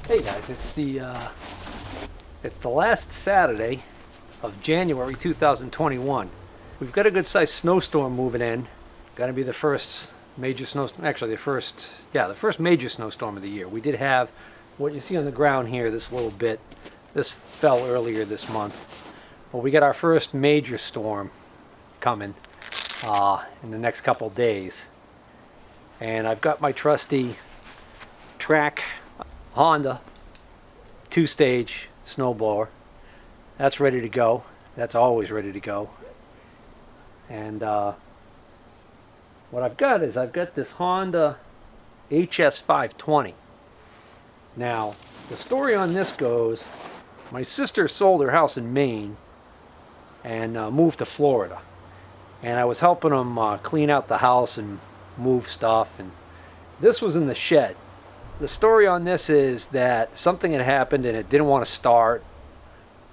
Hey guys, it's the last Saturday of January 2021. We've got a good sized snowstorm moving in. Gonna be the first major the first major snowstorm of the year. We did have what you see on the ground here, this little bit. This fell earlier this month. Well, we got our first major storm coming in the next couple days. And I've got my trusty track Honda 2-stage snowblower. That's ready to go. That's always ready to go. And what I've got this Honda HS520. Now, the story on this goes, my sister sold her house in Maine and moved to Florida. And I was helping them clean out the house and move stuff. And this was in the shed. The story on this is that something had happened and it didn't want to start.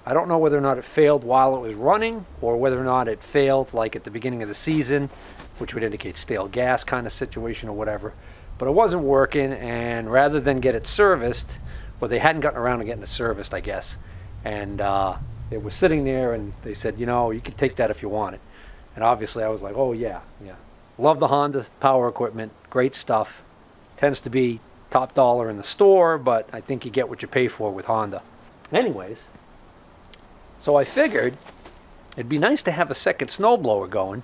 I don't know whether or not it failed while it was running or whether or not it failed like at the beginning of the season, which would indicate stale gas kind of situation or whatever. But it wasn't working, and rather than get it serviced, well, they hadn't gotten around to getting it serviced, I guess. And it was sitting there and they said, you know, you can take that if you want it. And obviously I was like, oh yeah. Love the Honda power equipment, great stuff. Tends to be top dollar in the store, but I think you get what you pay for with Honda. Anyways, so I figured it'd be nice to have a second snowblower going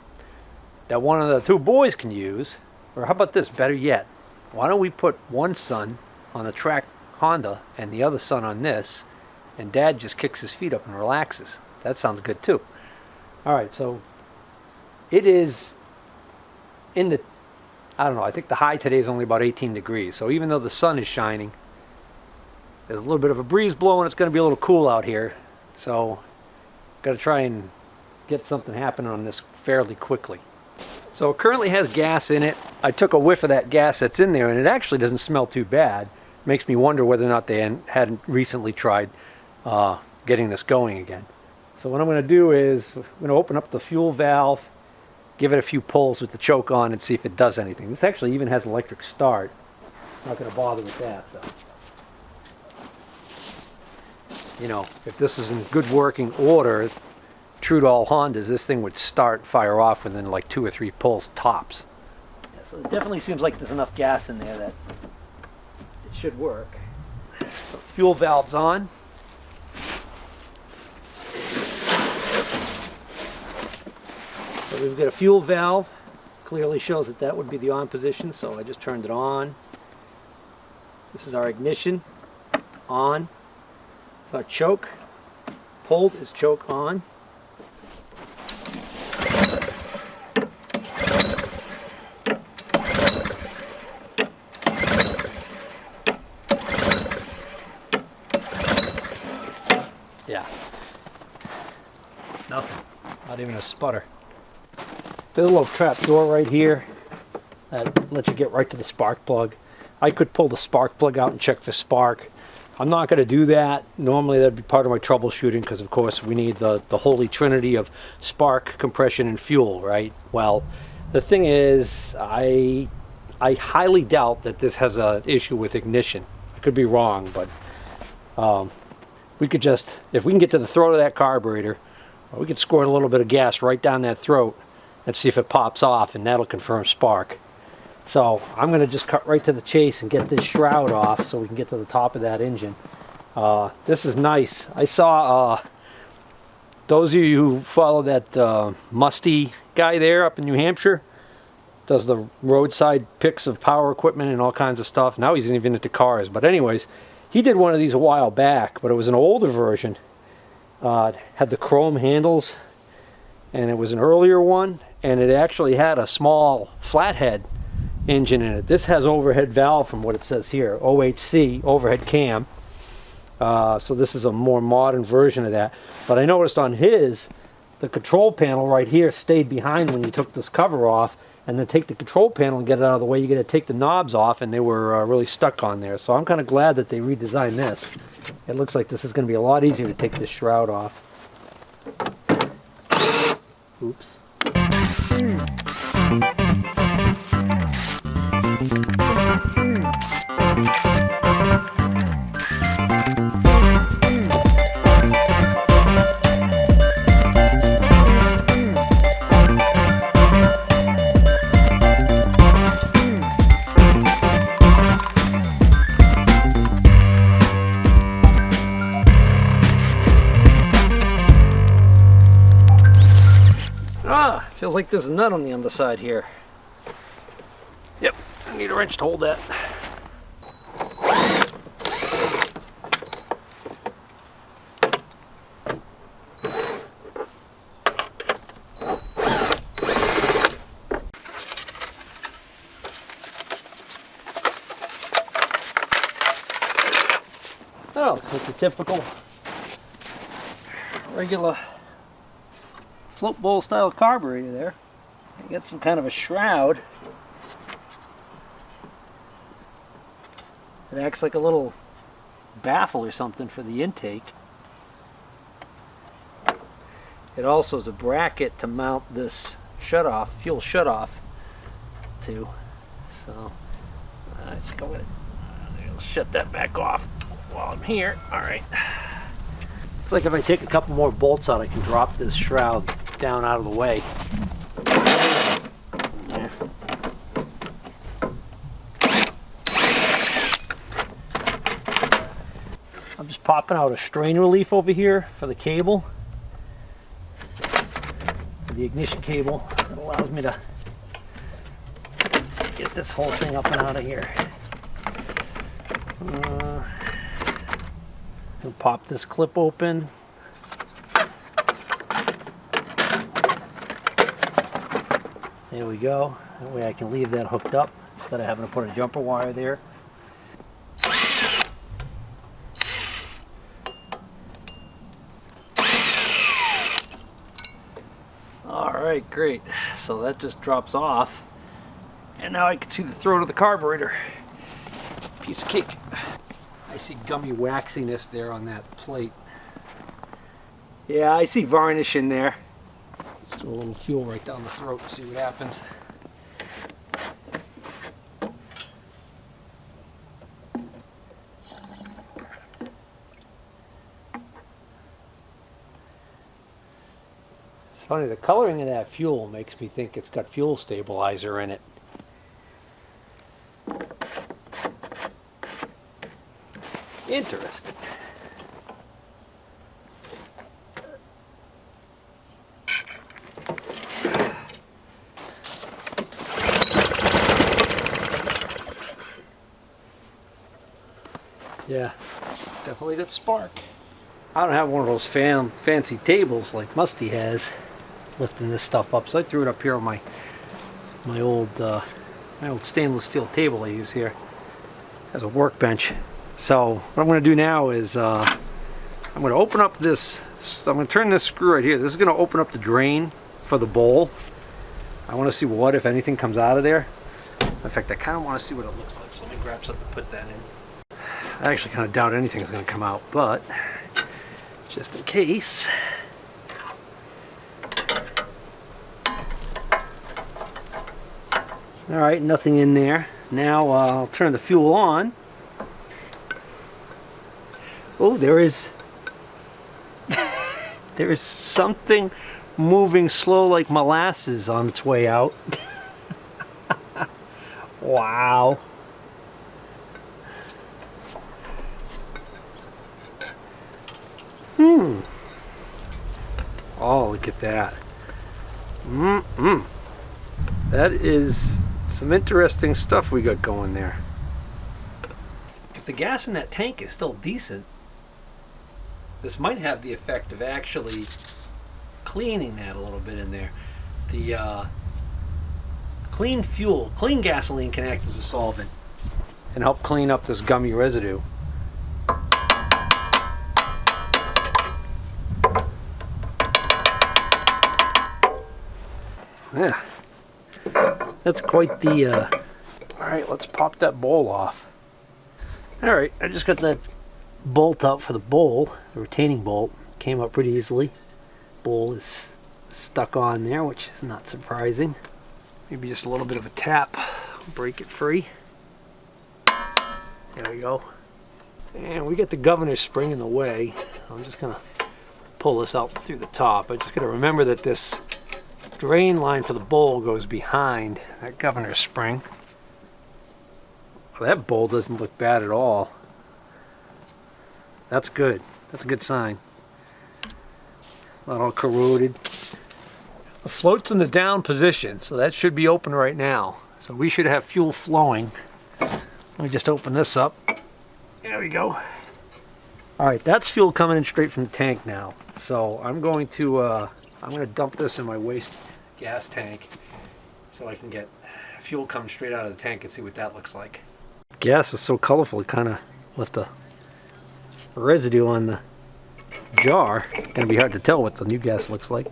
that one of the two boys can use. Or how about this, better yet, why don't we put one son on the track Honda and the other son on this, and Dad just kicks his feet up and relaxes. That sounds good too. Alright, so it is in the, I don't know, I think the high today is only about 18 degrees. So even though the sun is shining, there's a little bit of a breeze blowing. It's going to be a little cool out here. So got to try and get something happening on this fairly quickly. So it currently has gas in it. I took a whiff of that gas that's in there and it actually doesn't smell too bad. Makes me wonder whether or not they hadn't recently tried getting this going again. So what I'm going to do is I'm going to open up the fuel valve, give it a few pulls with the choke on and see if it does anything. This actually even has electric start. Not going to bother with that though. You know, if this is in good working order, true to all Hondas, this thing would start, fire off within like 2 or 3 pulls tops. Yeah, so it definitely seems like there's enough gas in there that it should work. So fuel valve's on. So we've got a fuel valve. Clearly shows that that would be the on position, so I just turned it on. This is our ignition, on. It's our choke. Pulled is choke on. Yeah. Nothing. Not even a sputter. There's a little trap door right here that lets you get right to the spark plug. I could pull the spark plug out and check for spark. I'm not going to do that. Normally that'd be part of my troubleshooting because of course we need the holy trinity of spark, compression, and fuel, right? Well, the thing is, I highly doubt that this has an issue with ignition. I could be wrong, but we could just, if we can get to the throat of that carburetor, we could squirt a little bit of gas right down that throat and see if it pops off, and that'll confirm spark. So I'm going to just cut right to the chase and get this shroud off so we can get to the top of that engine. This is nice. I saw those of you who follow that Musty guy there up in New Hampshire, does the roadside pics of power equipment and all kinds of stuff. Now he's even into cars. But anyways, he did one of these a while back, but it was an older version. It had the chrome handles, and it was an earlier one, and it actually had a small flathead engine in it. This has overhead valve from what it says here, OHC, overhead cam. So this is a more modern version of that. But I noticed on his, the control panel right here stayed behind when you took this cover off, and then take the control panel and get it out of the way. You got to take the knobs off, and they were really stuck on there. So I'm kind of glad that they redesigned this. It looks like this is going to be a lot easier to take this shroud off. Oops. Feels like there's a nut on the underside here. Yep, I need a wrench to hold that. Oh, looks like a typical regular float bowl style carburetor there. You got some kind of a shroud. It acts like a little baffle or something for the intake. It also is a bracket to mount this shutoff, fuel shutoff to. So I think I'm gonna shut that back off while I'm here. All right. Looks like if I take a couple more bolts out, I can drop this shroud down out of the way. Yeah. I'm just popping out a strain relief over here for the cable, for the ignition cable. That allows me to get this whole thing up and out of here. I'll pop this clip open. There we go. That way I can leave that hooked up instead of having to put a jumper wire there. Alright, great. So that just drops off. And now I can see the throat of the carburetor. Piece of cake. I see gummy waxiness there on that plate. Yeah, I see varnish in there. Let's do a little fuel right down the throat and see what happens. It's funny, the coloring of that fuel makes me think it's got fuel stabilizer in it. Interesting. Yeah, definitely got spark. I don't have one of those fancy tables like Musty has, lifting this stuff up. So I threw it up here on my old stainless steel table I use here as a workbench. So what I'm going to do now is I'm going to open up this. I'm going to turn this screw right here. This is going to open up the drain for the bowl. I want to see what, if anything, comes out of there. In fact, I kind of want to see what it looks like. So let me grab something to put that in. I actually kind of doubt anything's going to come out, but just in case. All right, nothing in there. Now I'll turn the fuel on. Oh, there is something moving slow like molasses on its way out. Wow. Oh, look at that. That is some interesting stuff we got going there. If the gas in that tank is still decent, this might have the effect of actually cleaning that a little bit in there. The clean gasoline can act as a solvent and help clean up this gummy residue. Yeah, that's quite the, all right, let's pop that bowl off. All right, I just got that bolt out for the bowl, the retaining bolt. Came up pretty easily. Bowl is stuck on there, which is not surprising. Maybe just a little bit of a tap, break it free. There we go. And we got the governor spring in the way. I'm just gonna pull this out through the top. I just gotta remember that this drain line for the bowl goes behind that governor spring. Well, that bowl doesn't look bad at all. That's good. That's a good sign. Not all corroded. The float's in the down position, so that should be open right now. So we should have fuel flowing. Let me just open this up. There we go. All right, that's fuel coming in straight from the tank now. So I'm going to dump this in my waste gas tank so I can get fuel coming straight out of the tank and see what that looks like. Gas is so colorful, it kind of left a residue on the jar. It's gonna be hard to tell what the new gas looks like.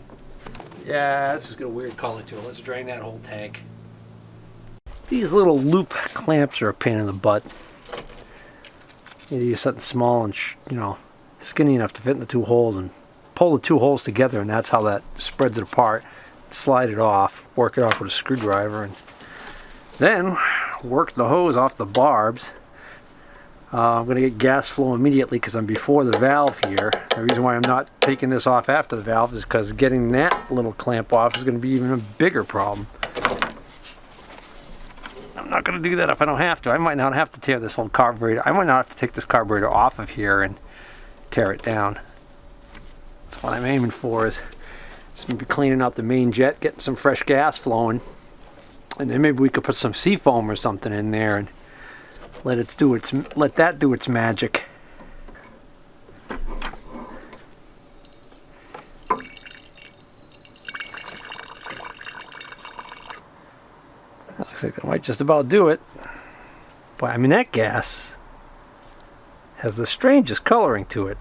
Yeah, this has got a weird color to it. Let's drain that whole tank. These little loop clamps are a pain in the butt. You use something small and skinny enough to fit in the two holes and pull the two holes together, and that's how that spreads it apart. Slide it off, work it off with a screwdriver, and then work the hose off the barbs. I'm going to get gas flow immediately because I'm before the valve here. The reason why I'm not taking this off after the valve is because getting that little clamp off is going to be even a bigger problem. I'm not going to do that if I don't have to. I might not have to tear this whole carburetor. I might not have to take this carburetor off of here and tear it down. That's what I'm aiming for, is just maybe cleaning out the main jet, getting some fresh gas flowing, and then maybe we could put some seafoam or something in there and let that do its magic. Looks like that might just about do it. But I mean, that gas has the strangest coloring to it.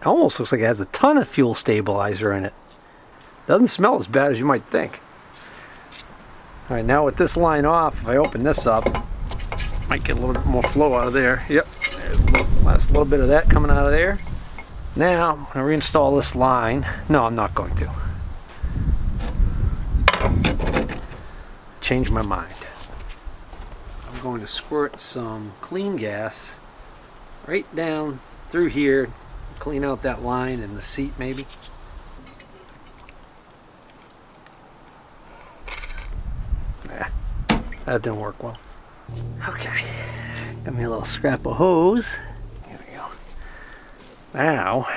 It almost looks like it has a ton of fuel stabilizer in it. Doesn't smell as bad as you might think. All right, now with this line off, if I open this up, might get a little bit more flow out of there. Yep, last little bit of that coming out of there. Now, I'm going to reinstall this line. No, I'm not going to. Change my mind. I'm going to squirt some clean gas right down through here, clean out that line and the seat maybe. Nah, that didn't work well. Okay, got me a little scrap of hose. Here we go. Now,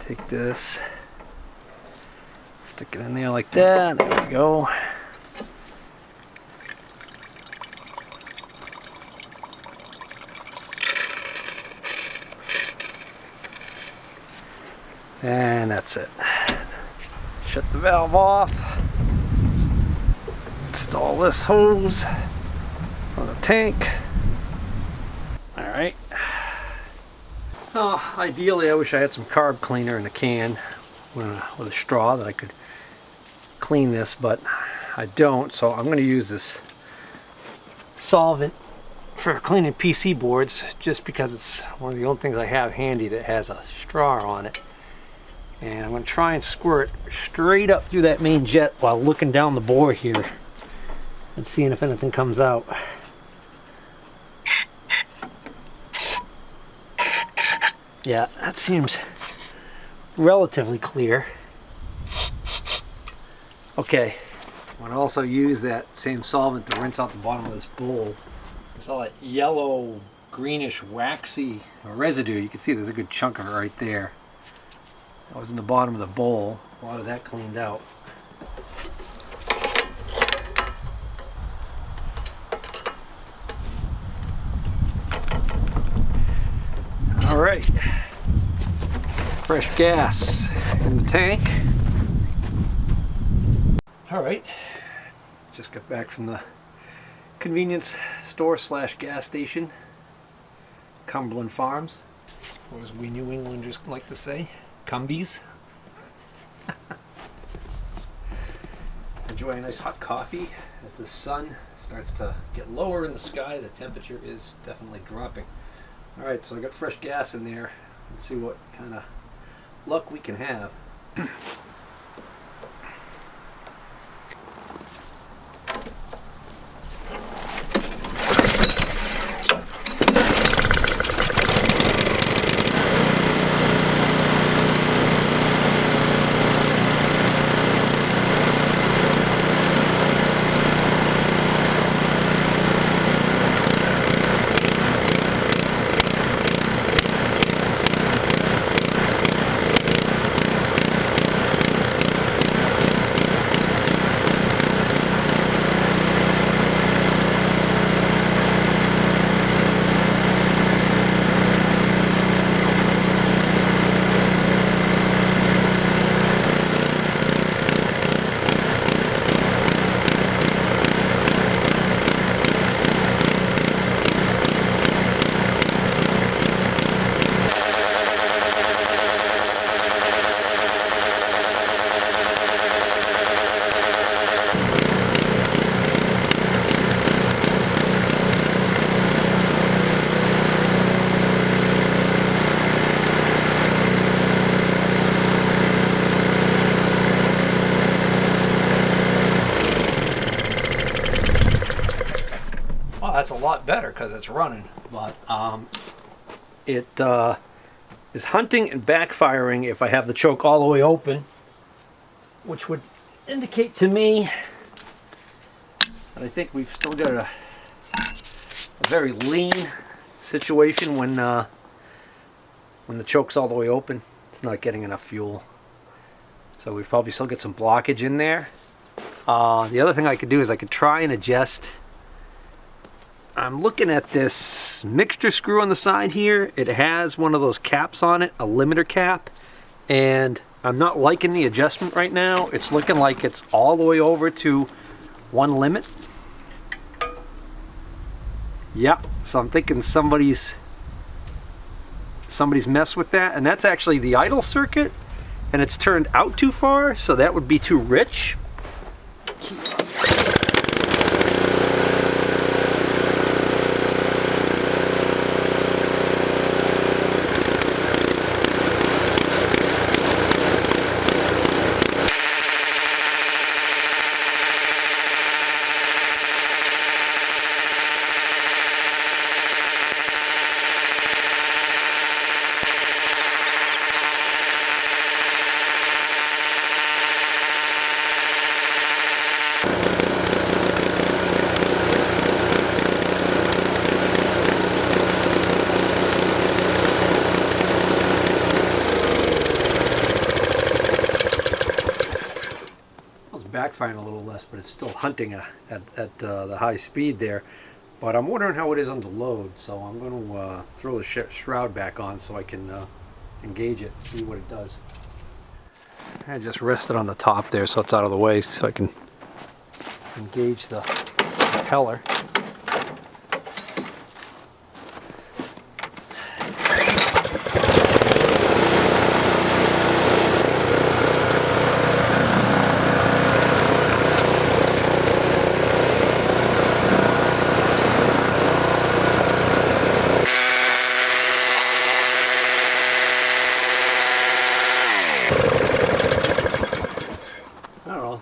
take this, stick it in there like that. There we go. And that's it. Shut the valve off. Install this hose on the tank. Alright. Oh, ideally I wish I had some carb cleaner in a can with a straw that I could clean this, but I don't, so I'm going to use this solvent for cleaning PC boards just because it's one of the only things I have handy that has a straw on it. And I'm going to try and squirt straight up through that main jet while looking down the bore here and seeing if anything comes out. Yeah, that seems relatively clear. Okay, I'm going to also use that same solvent to rinse out the bottom of this bowl. It's all that yellow, greenish, waxy residue. You can see there's a good chunk of it right there. That was in the bottom of the bowl. A lot of that cleaned out. All right, fresh gas in the tank. All right, just got back from the convenience store / gas station, Cumberland Farms, or as we New Englanders like to say, Cumbies. Enjoy a nice hot coffee as the sun starts to get lower in the sky. The temperature is definitely dropping. Alright, so I got fresh gas in there. Let's see what kind of luck we can have. Oh, that's a lot better because it's running. But it is hunting and backfiring if I have the choke all the way open, which would indicate to me that I think we've still got a very lean situation when the choke's all the way open. It's not getting enough fuel. So we've probably still got some blockage in there. The other thing I could do is I could try and adjust. I'm looking at this mixture screw on the side here. It has one of those caps on it, a limiter cap, and I'm not liking the adjustment right now. It's looking like it's all the way over to one limit. Yeah, so I'm thinking somebody's messed with that, and that's actually the idle circuit, and it's turned out too far, so that would be too rich. Backfiring a little less, but it's still hunting at the high speed there. But I'm wondering how it is under load, so I'm going to throw the shroud back on so I can engage it and see what it does. I just rested on the top there so it's out of the way so I can engage the propeller.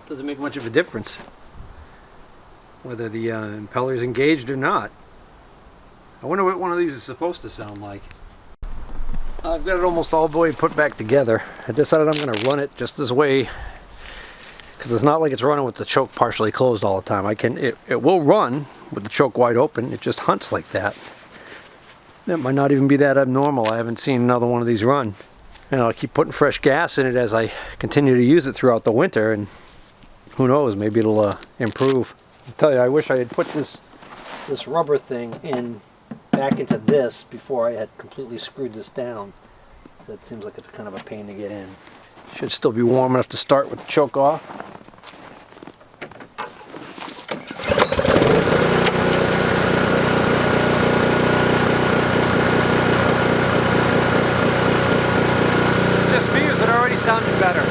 Doesn't make much of a difference whether the impeller's engaged or not. I wonder what one of these is supposed to sound like. I've got it almost all the way put back together. I decided I'm going to run it just this way because it's not like it's running with the choke partially closed all the time. It will run with the choke wide open. It just hunts like that. That might not even be that abnormal. I haven't seen another one of these run. And I'll keep putting fresh gas in it as I continue to use it throughout the winter, and who knows, maybe it'll improve. I tell you, I wish I had put this rubber thing back into this before I had completely screwed this down. That seems like it's kind of a pain to get in. Should still be warm enough to start with the choke off. Just me, or is it already sounding better?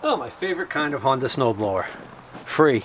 Oh, my favorite kind of Honda snowblower. Free.